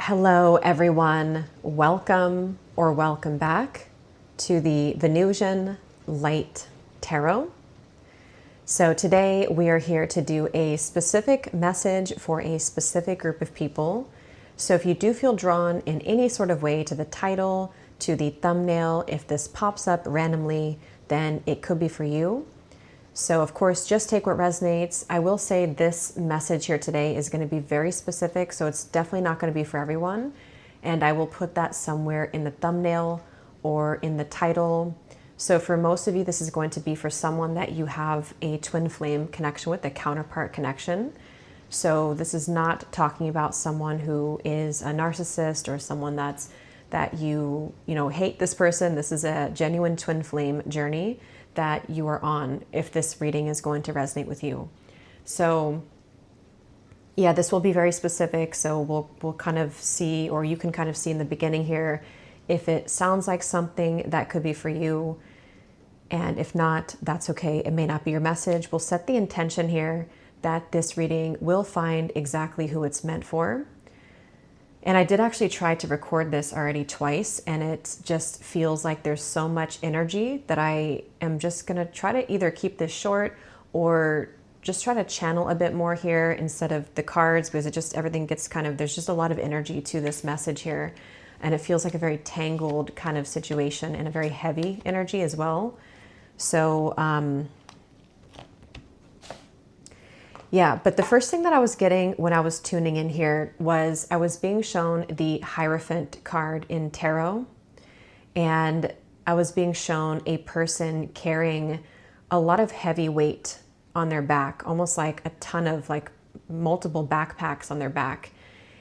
Hello, everyone. Welcome or welcome back to the Venusian Light Tarot. So today we are here to do a specific message for a specific group of people. So if you do feel drawn in any sort of way to the title, to the thumbnail, if this pops up randomly, then it could be for you. So of course, just take what resonates. I will say this message here today is going to be very specific, so it's definitely not going to be for everyone. And I will put that somewhere in the thumbnail or in the title. So for most of you, this is going to be for someone that you have a twin flame connection with, a counterpart connection. So this is not talking about someone who is a narcissist or someone that you hate this person. This is a genuine twin flame journey that you are on if this reading is going to resonate with you. So yeah, this will be very specific. So we'll kind of see, or you can kind of see in the beginning here, if it sounds like something that could be for you. And if not, that's okay. It may not be your message. We'll set the intention here that this reading will find exactly who it's meant for. And I did actually try to record this already twice, and it just feels like there's so much energy that I am just going to try to either keep this short or just try to channel a bit more here instead of the cards, because it just, everything gets kind of, there's just a lot of energy to this message here. And it feels like a very tangled kind of situation and a very heavy energy as well. So, yeah, but the first thing that I was getting when I was tuning in here was I was being shown the Hierophant card in tarot, and I was being shown a person carrying a lot of heavy weight on their back, almost like a ton of multiple backpacks on their back.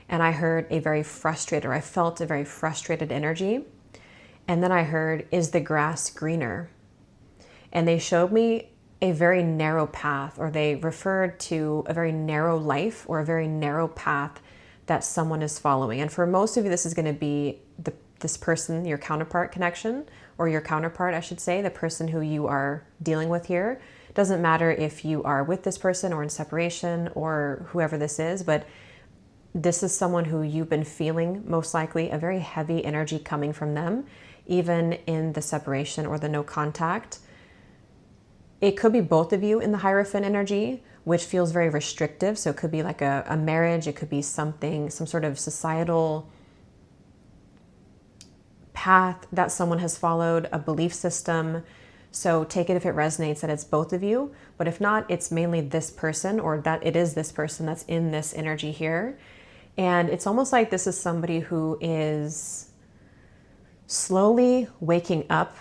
And I heard a very frustrated, or I felt a very frustrated energy. And then I heard, is the grass greener? And they showed me a very narrow path, or they referred to a very narrow life or a very narrow path that someone is following. And for most of you, this is going to be this person, your counterpart connection, or your counterpart, I should say, the person who you are dealing with here. It doesn't matter if you are with this person or in separation or whoever this is, but this is someone who you've been feeling, most likely, a very heavy energy coming from them, even in the separation or the no contact. It could be both of you in the Hierophant energy, which feels very restrictive. So it could be like a marriage. It could be something, some sort of societal path that someone has followed, a belief system. So take it if it resonates that it's both of you. But if not, it's mainly this person, or that it is this person that's in this energy here. And it's almost like this is somebody who is slowly waking up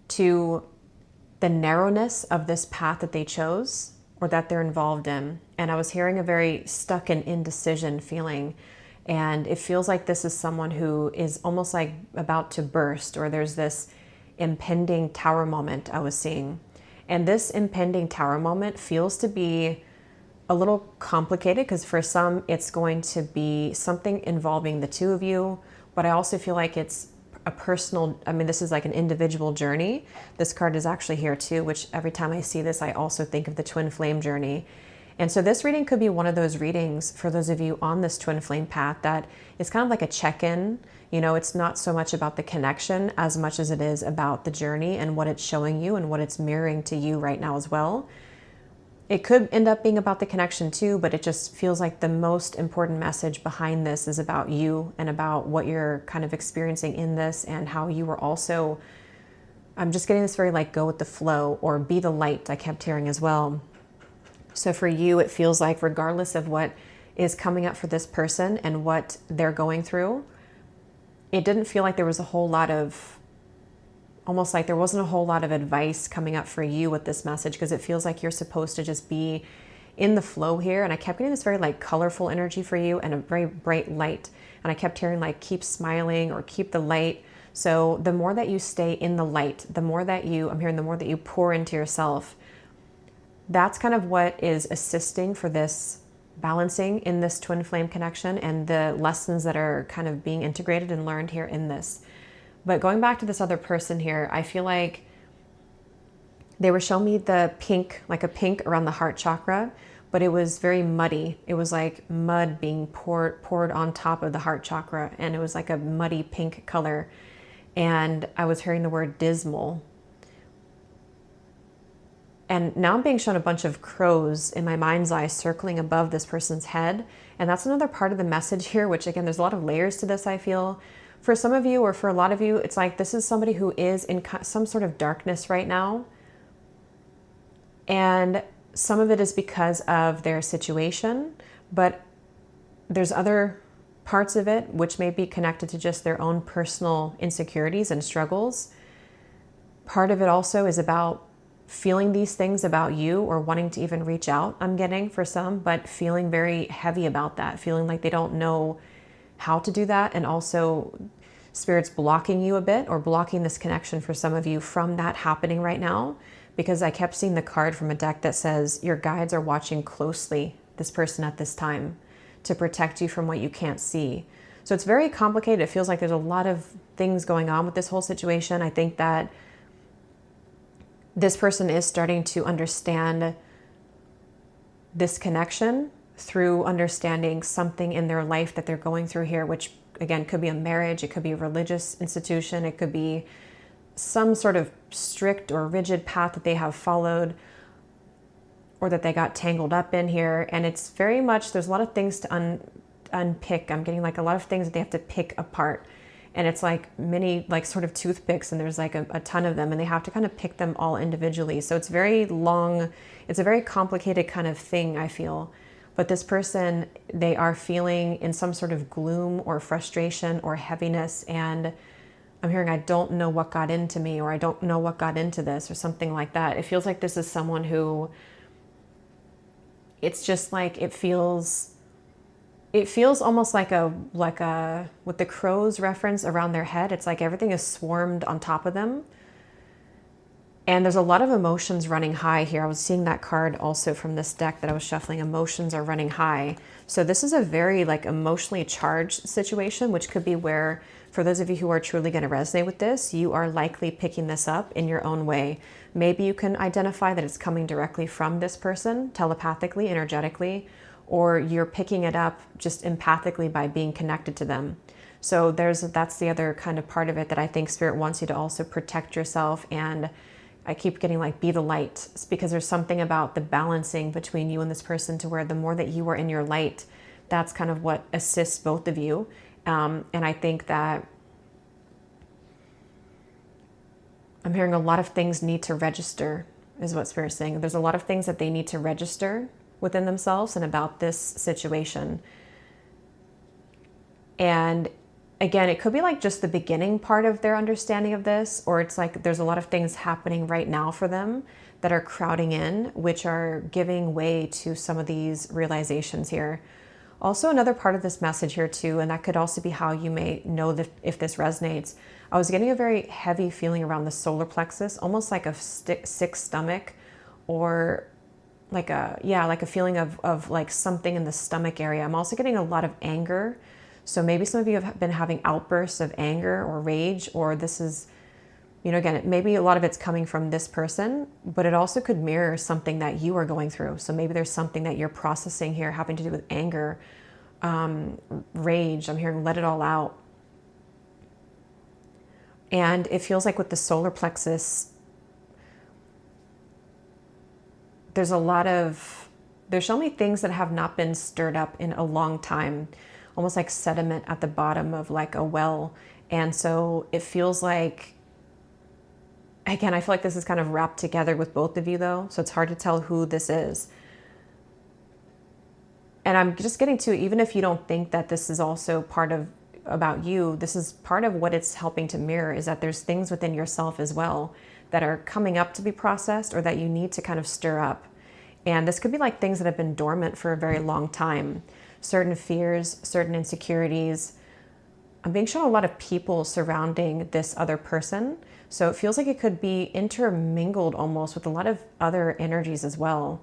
to the narrowness of this path that they chose or that they're involved in. And I was hearing a very stuck and indecision feeling. And it feels like this is someone who is almost like about to burst, or there's this impending tower moment I was seeing. And this impending tower moment feels to be a little complicated, because for some it's going to be something involving the two of you, but I also feel like it's a personal, this is like an individual journey. This card is actually here too, which every time I see this, I also think of the twin flame journey. And so this reading could be one of those readings for those of you on this twin flame path that is kind of like a check-in. It's not so much about the connection as much as it is about the journey and what it's showing you and what it's mirroring to you right now as well. It could end up being about the connection too, but it just feels like the most important message behind this is about you and about what you're kind of experiencing in this, and how you were also, I'm just getting this very like go with the flow, or be the light, I kept hearing as well. So for you, it feels like regardless of what is coming up for this person and what they're going through, it didn't feel like there was a whole lot of, almost like there wasn't a whole lot of advice coming up for you with this message, because it feels like you're supposed to just be in the flow here. And I kept getting this very like colorful energy for you and a very bright light. And I kept hearing like, keep smiling or keep the light. So the more that you stay in the light, the more that I'm hearing the more that you pour into yourself, that's kind of what is assisting for this balancing in this twin flame connection and the lessons that are kind of being integrated and learned here in this. But going back to this other person here, I feel like they were showing me the pink, like a pink around the heart chakra, but but it was very muddy. It was like mud being poured on top of the heart chakra, and it was like a muddy pink color. And I was hearing the word dismal. And now I'm being shown a bunch of crows in my mind's eye circling above this person's head. And that's another part of the message here, which again, there's a lot of layers to this, I feel. For some of you, or for a lot of you, it's like this is somebody who is in some sort of darkness right now. And some of it is because of their situation, but there's other parts of it which may be connected to just their own personal insecurities and struggles. Part of it also is about feeling these things about you, or wanting to even reach out, I'm getting for some, but feeling very heavy about that, feeling like they don't know how to do that. And also Spirit's blocking you a bit, or blocking this connection for some of you from that happening right now. Because I kept seeing the card from a deck that says your guides are watching closely this person at this time to protect you from what you can't see. So it's very complicated. It feels like there's a lot of things going on with this whole situation. I think that this person is starting to understand this connection through understanding something in their life that they're going through here, which again could be a marriage, it could be a religious institution, it could be some sort of strict or rigid path that they have followed, or that they got tangled up in here. And it's very much, there's a lot of things to unpick. I'm getting like a lot of things that they have to pick apart. And it's like many like sort of toothpicks, and there's like a ton of them, and they have to kind of pick them all individually. So it's very long, it's a very complicated kind of thing, I feel. But this person, they are feeling in some sort of gloom or frustration or heaviness, and I'm hearing, I don't know what got into me, or I don't know what got into this, or something like that. It feels like this is someone who, it's just like, it feels almost like a, with the crows reference around their head, it's like everything is swarmed on top of them. And there's a lot of emotions running high here. I was seeing that card also from this deck that I was shuffling. Emotions are running high. So this is a very like emotionally charged situation, which could be where, for those of you who are truly going to resonate with this, you are likely picking this up in your own way. Maybe you can identify that it's coming directly from this person, telepathically, energetically, or you're picking it up just empathically by being connected to them. So that's the other kind of part of it that I think Spirit wants you to also protect yourself. And I keep getting like, be the light. It's because there's something about the balancing between you and this person, to where the more that you are in your light, that's kind of what assists both of you. And I think that I'm hearing a lot of things need to register, is what Spirit's saying. There's a lot of things that they need to register within themselves and about this situation. And again, it could be like just the beginning part of their understanding of this, or it's like there's a lot of things happening right now for them that are crowding in, which are giving way to some of these realizations here. Also, another part of this message here too, and that could also be how you may know that if this resonates. I was getting a very heavy feeling around the solar plexus, almost like a sick stomach, or like a feeling of like something in the stomach area. I'm also getting a lot of anger. So maybe some of you have been having outbursts of anger or rage, or this is, again, maybe a lot of it's coming from this person, but it also could mirror something that you are going through. So maybe there's something that you're processing here having to do with anger, rage. I'm hearing let it all out. And it feels like with the solar plexus, there's showing me things that have not been stirred up in a long time, almost like sediment at the bottom of like a well. And so it feels like, again, I feel like this is kind of wrapped together with both of you though. So it's hard to tell who this is. And I'm just getting to, even if you don't think that this is also part of about you, this is part of what it's helping to mirror, is that there's things within yourself as well that are coming up to be processed, or that you need to kind of stir up. And this could be like things that have been dormant for a very long time. Certain fears, certain insecurities. I'm being shown a lot of people surrounding this other person. So it feels like it could be intermingled almost with a lot of other energies as well.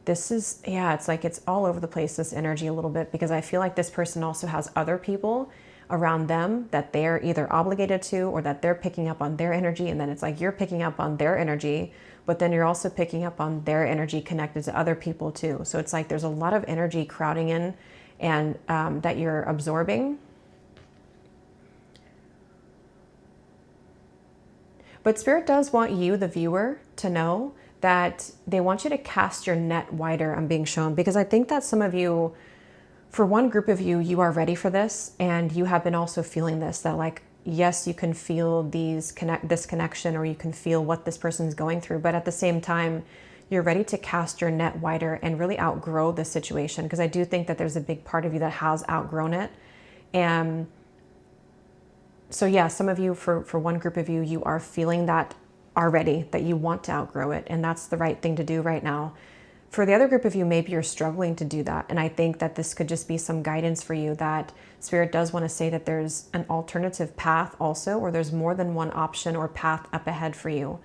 This is, it's like it's all over the place, this energy a little bit, because I feel like this person also has other people around them that they're either obligated to, or that they're picking up on their energy. And then it's like you're picking up on their energy, but then you're also picking up on their energy connected to other people too. So it's like there's a lot of energy crowding in and that you're absorbing. But Spirit does want you, the viewer, to know that they want you to cast your net wider, I'm being shown, because I think that some of you, for one group of you, you are ready for this, and you have been also feeling this, that like, yes, you can feel this connection, or you can feel what this person's going through, but at the same time, you're ready to cast your net wider and really outgrow the situation, because I do think that there's a big part of you that has outgrown it. And so yeah, some of you, for one group of you, you are feeling that already, that you want to outgrow it, and that's the right thing to do right now. For the other group of you, maybe you're struggling to do that, and I think that this could just be some guidance for you, that Spirit does want to say that there's an alternative path also, or there's more than one option or path up ahead for you.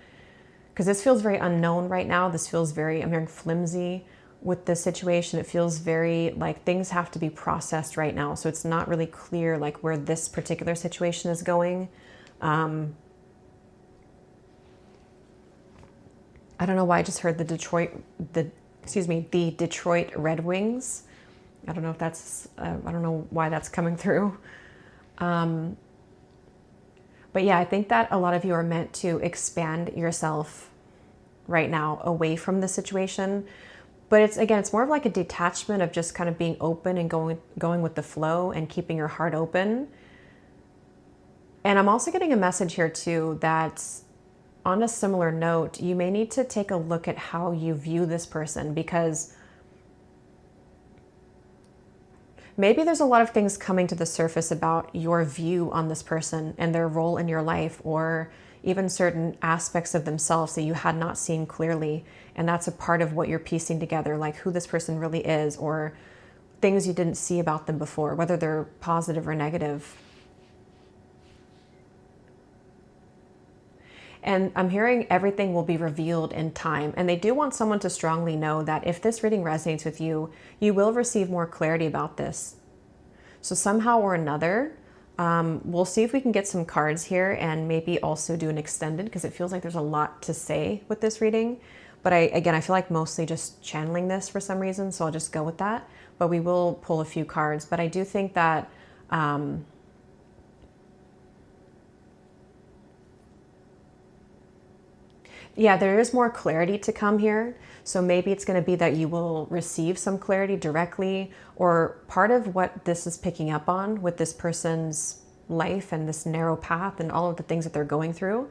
Because this feels very unknown right now. This feels very, I'm hearing flimsy with this situation. It feels very like things have to be processed right now. So it's not really clear like where this particular situation is going. I don't know why I just heard the Detroit Red Wings. I don't know if that's, I don't know why that's coming through. But yeah, I think that a lot of you are meant to expand yourself right now away from the situation. But it's more of like a detachment of just kind of being open and going with the flow and keeping your heart open. And I'm also getting a message here too that on a similar note, you may need to take a look at how you view this person, because maybe there's a lot of things coming to the surface about your view on this person and their role in your life, or even certain aspects of themselves that you had not seen clearly. And that's a part of what you're piecing together, like who this person really is, or things you didn't see about them before, whether they're positive or negative. And I'm hearing everything will be revealed in time. And they do want someone to strongly know that if this reading resonates with you, you will receive more clarity about this. So somehow or another, we'll see if we can get some cards here and maybe also do an extended, because it feels like there's a lot to say with this reading. But I feel like mostly just channeling this for some reason, so I'll just go with that. But we will pull a few cards. But I do think that yeah, there is more clarity to come here. So maybe it's going to be that you will receive some clarity directly, or part of what this is picking up on with this person's life and this narrow path and all of the things that they're going through,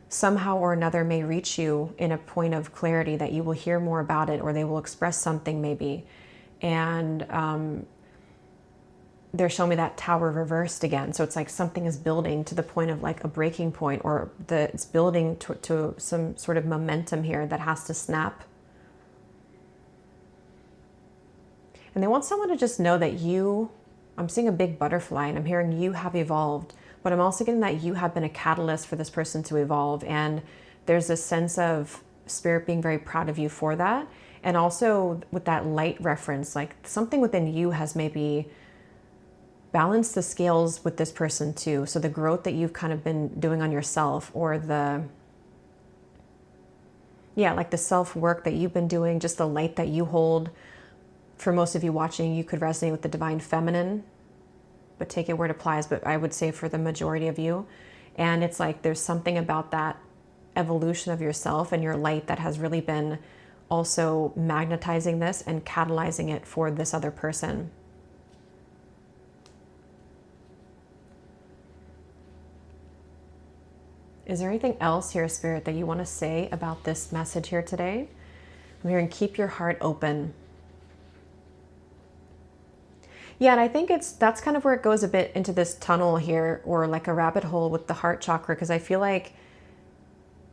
somehow or another may reach you in a point of clarity that you will hear more about it, or they will express something maybe. And they're showing me that tower reversed again. So it's like something is building to the point of like a breaking point, or it's building to some sort of momentum here that has to snap. And they want someone to just know that I'm seeing a big butterfly, and I'm hearing you have evolved, but I'm also getting that you have been a catalyst for this person to evolve. And there's this sense of Spirit being very proud of you for that. And also with that light reference, like something within you has maybe balance the scales with this person too. So the growth that you've kind of been doing on yourself, or like the self-work that you've been doing, just the light that you hold. For most of you watching, you could resonate with the divine feminine, but take it where it applies. But I would say for the majority of you, and it's like there's something about that evolution of yourself and your light that has really been also magnetizing this and catalyzing it for this other person. Is there anything else here, Spirit, that you want to say about this message here today? I'm hearing keep your heart open. Yeah, and I think that's kind of where it goes a bit into this tunnel here, or like a rabbit hole with the heart chakra, because I feel like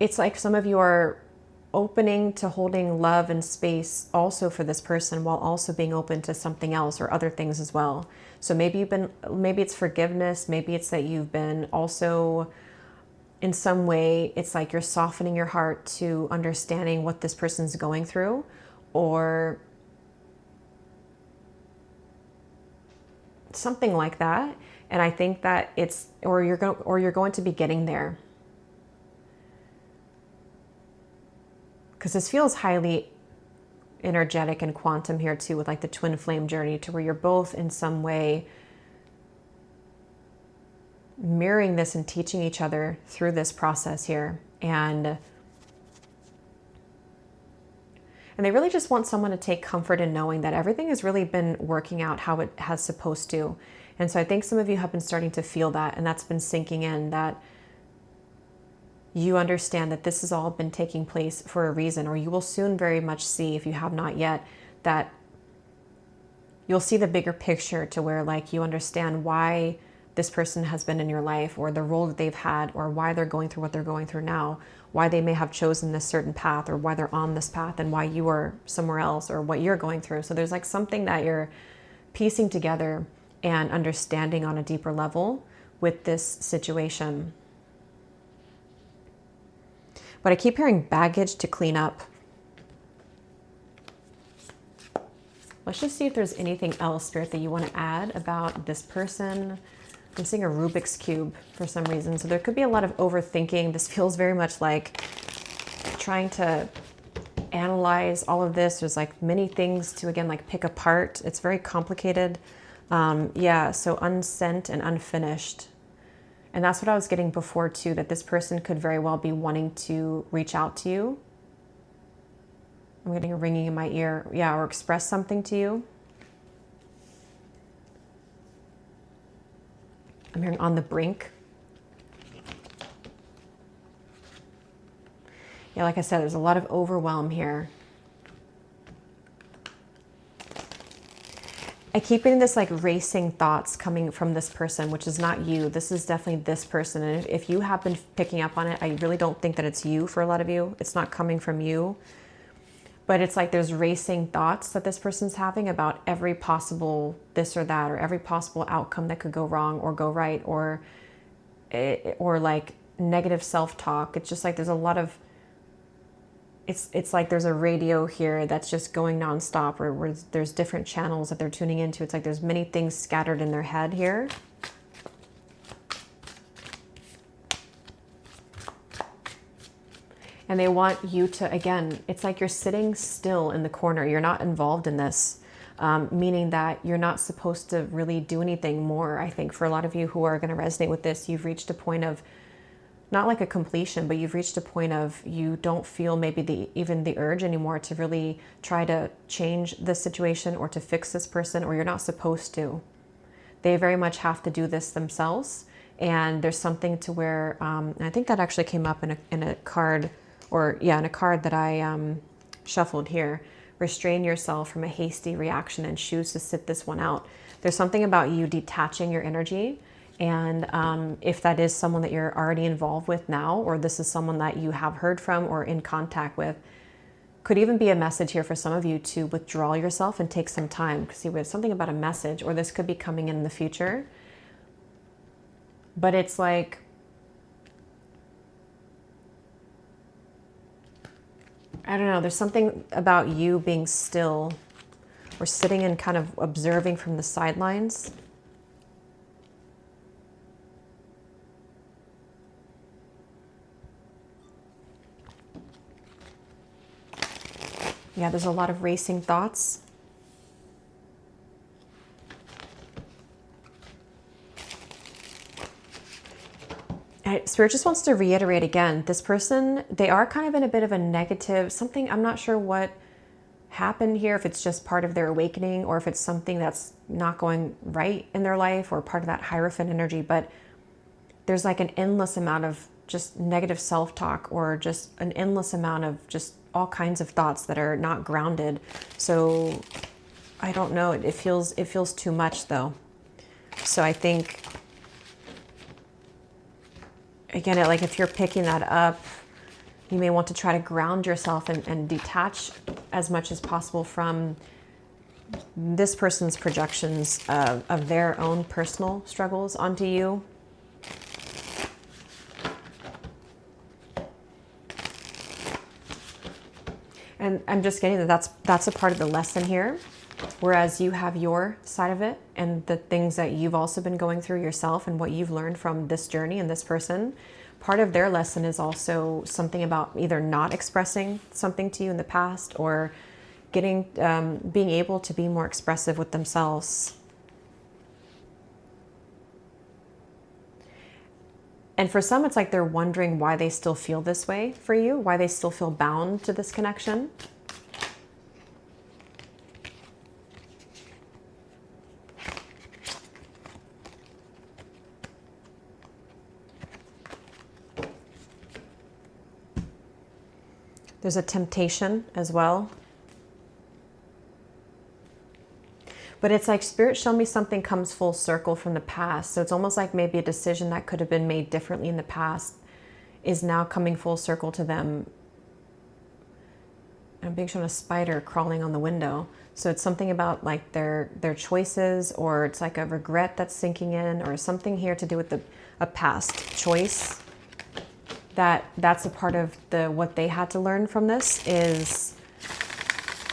it's like some of you are opening to holding love and space also for this person, while also being open to something else or other things as well. So maybe it's forgiveness, maybe it's that you've been also, in some way, it's like you're softening your heart to understanding what this person's going through, or something like that. And I think that you're going to be getting there. because this feels highly energetic and quantum here too, with like the twin flame journey, to where you're both in some way mirroring this and teaching each other through this process here. And they really just want someone to take comfort in knowing that everything has really been working out how it has supposed to. And so I think some of you have been starting to feel that, and that's been sinking in, that you understand that this has all been taking place for a reason, or you will soon very much see, if you have not yet, that you'll see the bigger picture, to where like you understand why this person has been in your life, or the role that they've had, or why they're going through what they're going through now, why they may have chosen this certain path, or why they're on this path, and why you are somewhere else, or what you're going through. So there's like something that you're piecing together and understanding on a deeper level with this situation. But I keep hearing baggage to clean up. Let's just see if there's anything else, Spirit, that you want to add about this person. I'm seeing a Rubik's Cube for some reason. So there could be a lot of overthinking. This feels very much like trying to analyze all of this. There's like many things to, again, like pick apart. It's very complicated. Yeah, so unsent and unfinished. And that's what I was getting before too, that this person could very well be wanting to reach out to you. I'm getting a ringing in my ear. Yeah, or express something to you. I'm hearing on the brink. Yeah, like I said, there's a lot of overwhelm here. I keep getting this like racing thoughts coming from this person, which is not you. This is definitely this person. And if you have been picking up on it, I really don't think that it's you for a lot of you. It's not coming from you. But it's like there's racing thoughts that this person's having about every possible this or that, or every possible outcome that could go wrong or go right, or like negative self-talk. It's just like there's a lot of, it's like there's a radio here that's just going nonstop, or where there's different channels that they're tuning into. It's like there's many things scattered in their head here. And they want you to, again, it's like you're sitting still in the corner. You're not involved in this, meaning that you're not supposed to really do anything more. I think for a lot of you who are going to resonate with this, you've reached a point of, not like a completion, but you've reached a point of you don't feel maybe even the urge anymore to really try to change the situation or to fix this person, or you're not supposed to. They very much have to do this themselves. And there's something to where, and I think that actually came up in a card, or yeah, in a card that I shuffled here. Restrain yourself from a hasty reaction and choose to sit this one out. There's something about you detaching your energy. And if that is someone that you're already involved with now, or this is someone that you have heard from or in contact with, could even be a message here for some of you to withdraw yourself and take some time. Because see, we have something about a message, or this could be coming in the future. But it's like, I don't know, there's something about you being still, or sitting and kind of observing from the sidelines. Yeah, there's a lot of racing thoughts. Spirit just wants to reiterate again, this person, they are kind of in a bit of a negative, something, I'm not sure what happened here, if it's just part of their awakening, or if it's something that's not going right in their life, or part of that Hierophant energy, but there's like an endless amount of just negative self-talk, or just an endless amount of just all kinds of thoughts that are not grounded. So I don't know, it feels too much though. So I think, again, like if you're picking that up, you may want to try to ground yourself and detach as much as possible from this person's projections of their own personal struggles onto you. And I'm just getting that that's a part of the lesson here. Whereas you have your side of it, and the things that you've also been going through yourself, and what you've learned from this journey and this person. part of their lesson is also something about either not expressing something to you in the past, or getting, being able to be more expressive with themselves. And for some, it's like they're wondering why they still feel this way for you, why they still feel bound to this connection. There's a temptation as well. But it's like Spirit, show me something comes full circle from the past. So it's almost like maybe a decision that could have been made differently in the past is now coming full circle to them. I'm being shown a spider crawling on the window. So it's something about like their choices, or it's like a regret that's sinking in, or something here to do with a past choice. That's a part of what they had to learn from this, is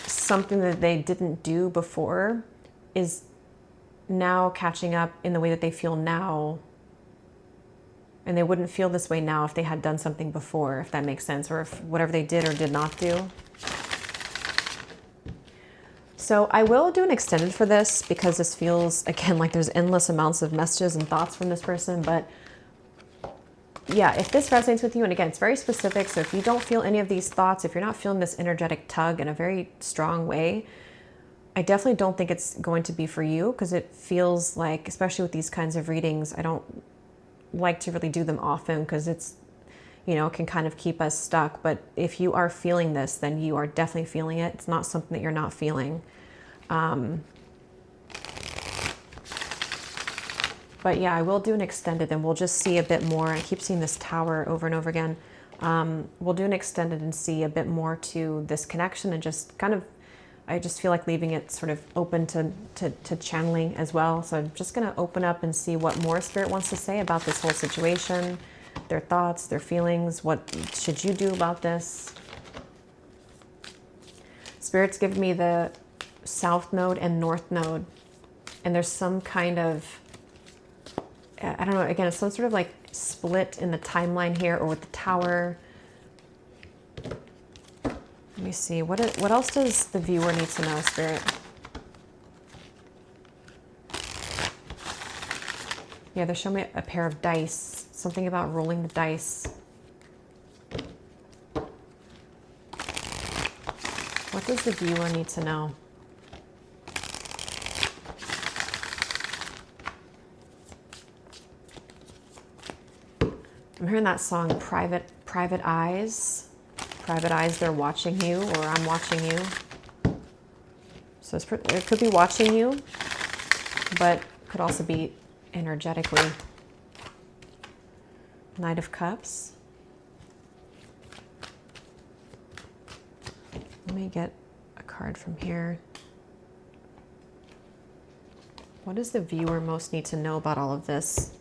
something that they didn't do before is now catching up in the way that they feel now. And they wouldn't feel this way now if they had done something before, if that makes sense, or if whatever they did or did not do. So I will do an extended for this, because this feels, again, like there's endless amounts of messages and thoughts from this person. But yeah, if this resonates with you, and again, it's very specific. So if you don't feel any of these thoughts, if you're not feeling this energetic tug in a very strong way, I definitely don't think it's going to be for you, because it feels like, especially with these kinds of readings, I don't like to really do them often, because it's, you know, it can kind of keep us stuck. But if you are feeling this, then you are definitely feeling it. It's not something that you're not feeling. But yeah, I will do an extended, and we'll just see a bit more. I keep seeing this tower over and over again. We'll do an extended and see a bit more to this connection, and just kind of, I just feel like leaving it sort of open to channeling as well. So I'm just going to open up and see what more Spirit wants to say about this whole situation, their thoughts, their feelings. What should you do about this? Spirit's given me the South Node and North Node, and there's some kind of, I don't know, again, it's some sort of like split in the timeline here, or with the tower. Let me see, what else does the viewer need to know, Spirit? Yeah, they're showing me a pair of dice, something about rolling the dice. What does the viewer need to know? I'm hearing that song, Private Eyes. Private eyes, they're watching you, or I'm watching you. So it could be watching you, but could also be energetically. Knight of Cups. Let me get a card from here. What does the viewer most need to know about all of this?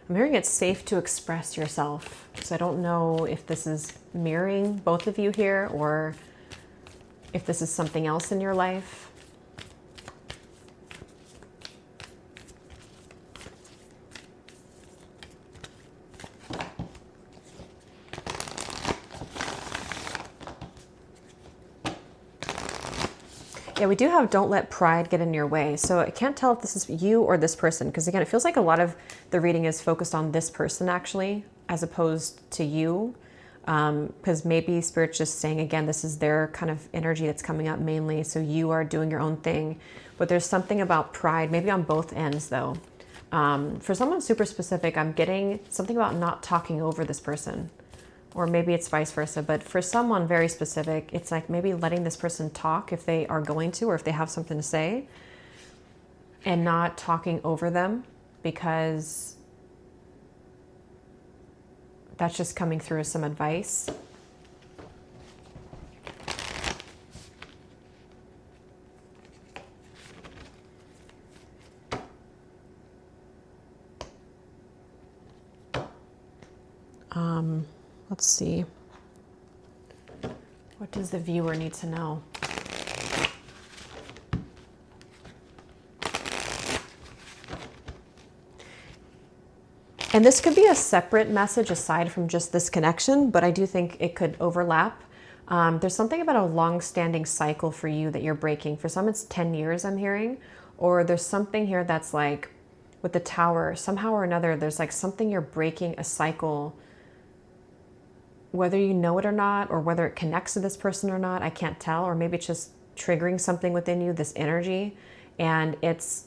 I'm hearing it's safe to express yourself. So I don't know if this is mirroring both of you here, or if this is something else in your life. Yeah, we do have don't let pride get in your way. So I can't tell if this is you or this person, because again, it feels like a lot of the reading is focused on this person actually, as opposed to you. Because maybe Spirit's just saying, again, this is their kind of energy that's coming up mainly. So you are doing your own thing. But there's something about pride, maybe on both ends though. For someone super specific, I'm getting something about not talking over this person. Or maybe it's vice versa, but for someone very specific, it's like maybe letting this person talk if they are going to, or if they have something to say, and not talking over them, because that's just coming through as some advice. Let's see. What does the viewer need to know? And this could be a separate message aside from just this connection, but I do think it could overlap. There's something about a long-standing cycle for you that you're breaking. For some, it's 10 years, I'm hearing. Or there's something here that's like, with the Tower, somehow or another, there's like something you're breaking, a cycle. Whether you know it or not, or whether it connects to this person or not, I can't tell. Or maybe it's just triggering something within you, this energy. And it's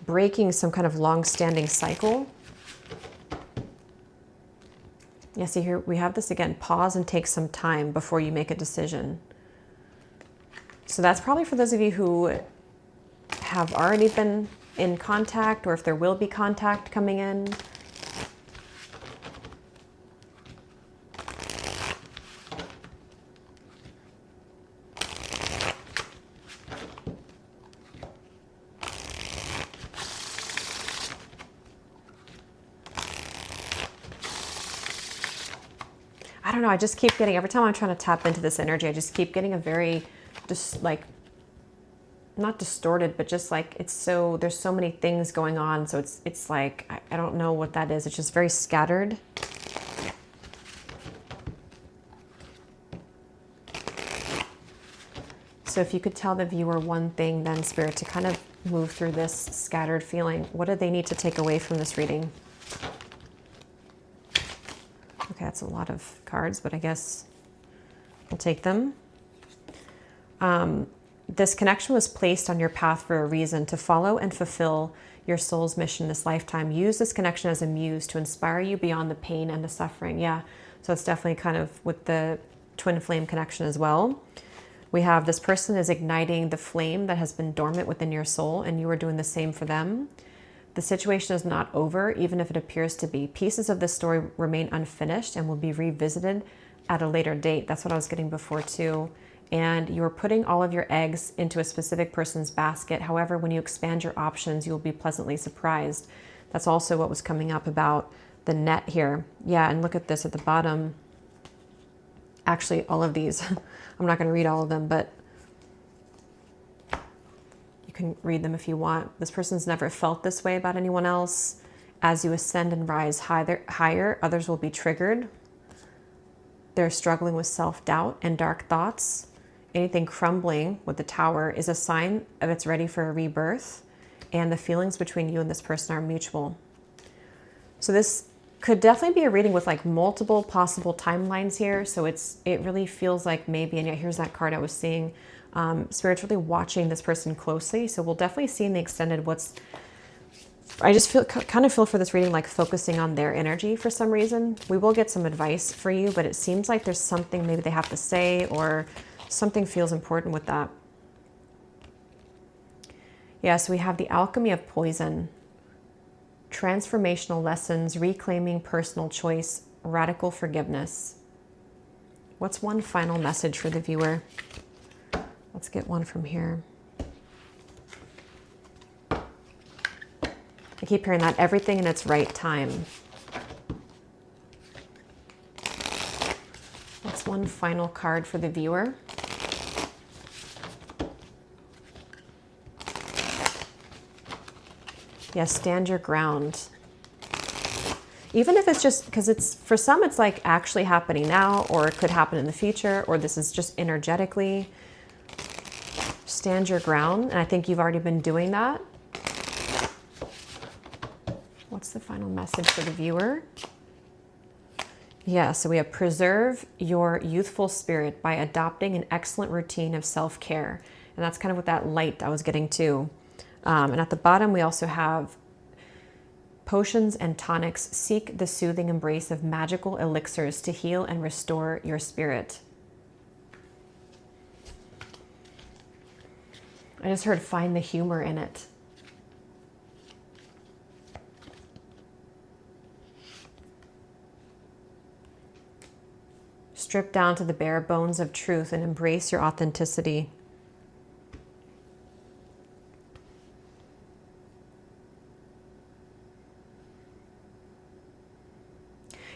breaking some kind of long-standing cycle. Yeah, see here, we have this again. Pause and take some time before you make a decision. So that's probably for those of you who have already been in contact, or if there will be contact coming in. I don't know, I just keep getting, every time I'm trying to tap into this energy, I just keep getting a very, just like, not distorted, but just like, it's so, there's so many things going on. So it's like, I don't know what that is. It's just very scattered. So if you could tell the viewer one thing then, Spirit, to kind of move through this scattered feeling, what do they need to take away from this reading? Okay, that's a lot of cards, but I guess we'll take them. This connection was placed on your path for a reason, to follow and fulfill your soul's mission this lifetime. Use this connection as a muse to inspire you beyond the pain and the suffering. Yeah, so it's definitely kind of with the twin flame connection as well. We have this person is igniting the flame that has been dormant within your soul, and you are doing the same for them. The situation is not over, even if it appears to be. Pieces of this story remain unfinished and will be revisited at a later date. That's what I was getting before too. And you're putting all of your eggs into a specific person's basket. However, when you expand your options, you'll be pleasantly surprised. That's also what was coming up about the net here. Yeah, and look at this at the bottom. Actually, all of these, I'm not going to read all of them, but you can read them if you want. This person's never felt this way about anyone else. As you ascend and rise higher, others will be triggered. They're struggling with self-doubt and dark thoughts. Anything crumbling with the Tower is a sign of it's ready for a rebirth, and the feelings between you and this person are mutual. So this could definitely be a reading with like multiple possible timelines here. So it really feels like maybe, and yeah, here's that card I was seeing, spiritually watching this person closely. So we'll definitely see in the extended I just kind of feel for this reading like focusing on their energy for some reason. We will get some advice for you, but it seems like there's something maybe they have to say, or something feels important with that. Yeah, so we have the alchemy of poison, transformational lessons, reclaiming personal choice, radical forgiveness. What's one final message for the viewer? Let's get one from here. I keep hearing that, everything in its right time. What's one final card for the viewer? Yeah, stand your ground. Even if it's just, because it's, for some it's like actually happening now, or it could happen in the future, or this is just energetically. Stand your ground, and I think you've already been doing that. What's the final message for the viewer? Yeah, so we have preserve your youthful spirit by adopting an excellent routine of self-care. And that's kind of what that light I was getting to. And at the bottom, we also have potions and tonics. Seek the soothing embrace of magical elixirs to heal and restore your spirit. I just heard find the humor in it. Strip down to the bare bones of truth and embrace your authenticity.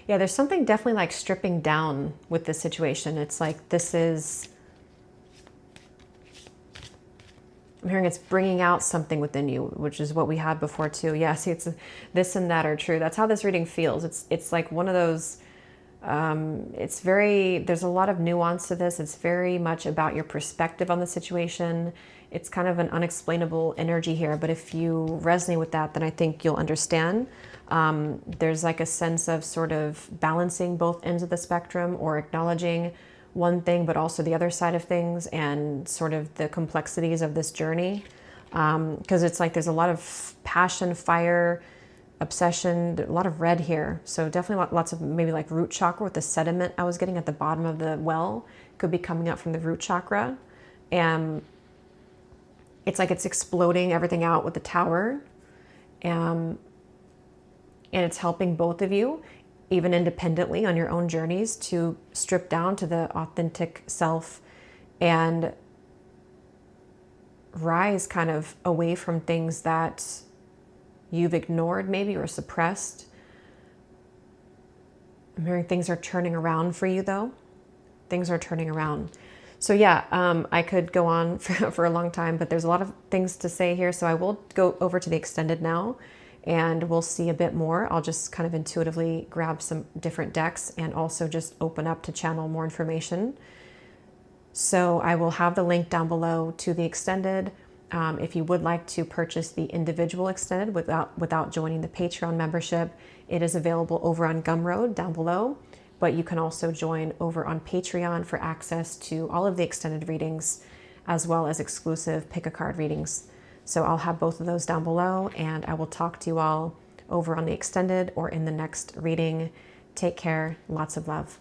Yeah, there's something definitely like stripping down with this situation. It's like this is I'm hearing it's bringing out something within you, which is what we had before too. Yeah, see, it's this and that are true. That's how this reading feels. It's like one of those, it's very, there's a lot of nuance to this. It's very much about your perspective on the situation. It's kind of an unexplainable energy here, but if you resonate with that, then I think you'll understand. There's like a sense of sort of balancing both ends of the spectrum, or acknowledging one thing, but also the other side of things, and sort of the complexities of this journey. Because it's like there's a lot of passion, fire, obsession, a lot of red here. So definitely lots of maybe like root chakra with the sediment I was getting at the bottom of the well could be coming up from the root chakra. And it's like it's exploding everything out with the Tower. And it's helping both of you, even independently on your own journeys, to strip down to the authentic self and rise kind of away from things that you've ignored maybe or suppressed. I'm hearing things are turning around for you though. Things are turning around. So yeah, I could go on for a long time, but there's a lot of things to say here. So I will go over to the extended now, and we'll see a bit more. I'll just kind of intuitively grab some different decks and also just open up to channel more information. So I will have the link down below to the extended. If you would like to purchase the individual extended without joining the Patreon membership, it is available over on Gumroad down below. But you can also join over on Patreon for access to all of the extended readings, as well as exclusive pick a card readings. So I'll have both of those down below, and I will talk to you all over on the extended or in the next reading. Take care. Lots of love.